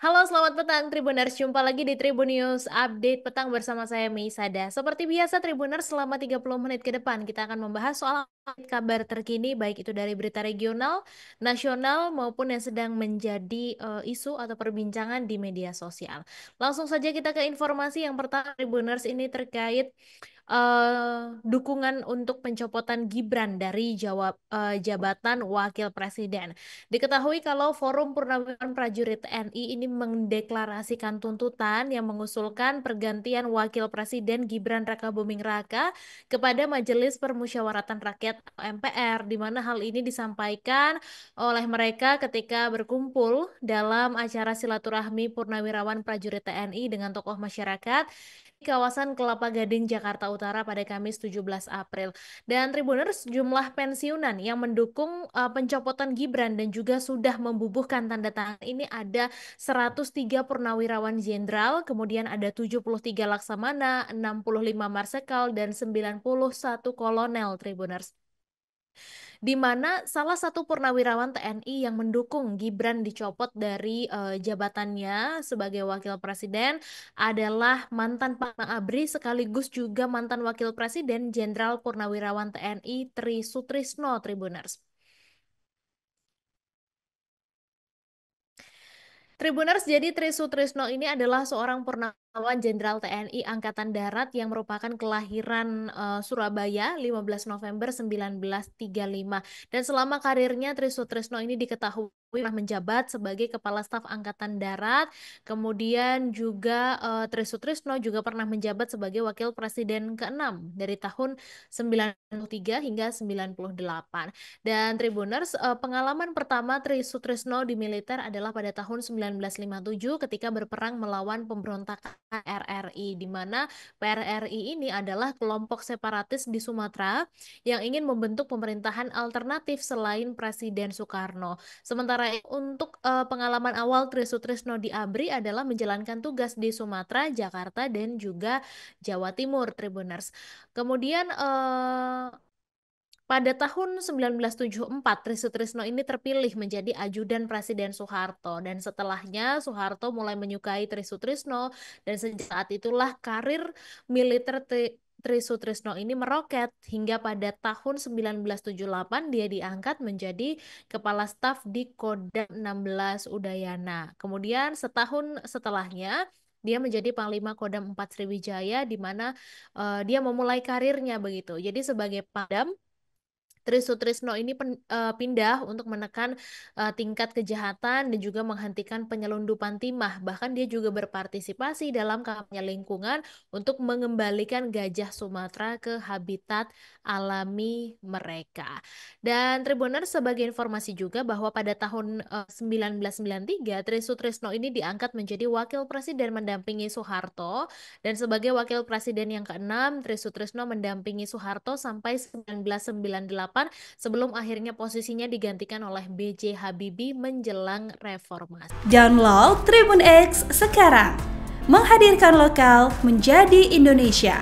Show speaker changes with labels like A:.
A: Halo, selamat petang Tribuners. Jumpa lagi di Tribun News Update petang bersama saya Meisada. Seperti biasa Tribuners, selama 30 menit ke depan kita akan membahas soal kabar terkini baik itu dari berita regional, nasional maupun yang sedang menjadi isu atau perbincangan di media sosial. Langsung saja kita ke informasi yang pertama Tribuners ini terkait dukungan untuk pencopotan Gibran dari jabatan Wakil Presiden. Diketahui kalau Forum Purnawirawan Prajurit TNI ini mendeklarasikan tuntutan yang mengusulkan pergantian Wakil Presiden Gibran Rakabuming Raka kepada Majelis Permusyawaratan Rakyat atau MPR, di mana hal ini disampaikan oleh mereka ketika berkumpul dalam acara silaturahmi Purnawirawan Prajurit TNI dengan tokoh masyarakat di kawasan Kelapa Gading, Jakarta Utara pada Kamis 17 April. Dan Tribuners, jumlah pensiunan yang mendukung pencopotan Gibran dan juga sudah membubuhkan tanda tangan ini ada 103 purnawirawan jenderal, kemudian ada 73 laksamana, 65 marsekal, dan 91 kolonel Tribuners, di mana salah satu purnawirawan TNI yang mendukung Gibran dicopot dari jabatannya sebagai wakil presiden adalah mantan Pangdam ABRI sekaligus juga mantan wakil presiden Jenderal Purnawirawan TNI Tri Sutrisno Tribuners. Tribuners, jadi Tri Sutrisno ini adalah seorang purnawirawan Jenderal TNI Angkatan Darat yang merupakan kelahiran Surabaya 15 November 1935. Dan selama karirnya Tri Sutrisno ini diketahui pernah menjabat sebagai Kepala Staf Angkatan Darat, kemudian juga Tri Sutrisno juga pernah menjabat sebagai Wakil Presiden ke-6 dari tahun 93 hingga 98. Dan Tribuners, pengalaman pertama Tri Sutrisno di militer adalah pada tahun 1957 ketika berperang melawan pemberontakan RRI, di mana PRRI ini adalah kelompok separatis di Sumatera yang ingin membentuk pemerintahan alternatif selain Presiden Soekarno. Sementara untuk pengalaman awal Tri Sutrisno di ABRI adalah menjalankan tugas di Sumatera, Jakarta, dan juga Jawa Timur, Tribuners. Kemudian pada tahun 1974, Tri Sutrisno ini terpilih menjadi ajudan Presiden Soeharto, dan setelahnya Soeharto mulai menyukai Tri Sutrisno, dan sejak saat itulah karir militer Tri Sutrisno ini meroket hingga pada tahun 1978 dia diangkat menjadi Kepala Staf di Kodam 16 Udayana. Kemudian setahun setelahnya dia menjadi Panglima Kodam 4 Sriwijaya, di mana dia memulai karirnya begitu. Jadi sebagai Pangdam, Tri Sutrisno ini pindah untuk menekan tingkat kejahatan dan juga menghentikan penyelundupan timah. Bahkan dia juga berpartisipasi dalam kampanye lingkungan untuk mengembalikan gajah Sumatera ke habitat alami mereka. Dan Tribuners, sebagai informasi juga bahwa pada tahun 1993 Tri Sutrisno ini diangkat menjadi wakil presiden mendampingi Soeharto, dan sebagai wakil presiden yang ke-6 Tri Sutrisno mendampingi Soeharto sampai 1998 sebelum akhirnya posisinya digantikan oleh B.J. Habibie menjelang reformasi.
B: Download Tribun X sekarang, menghadirkan lokal menjadi Indonesia.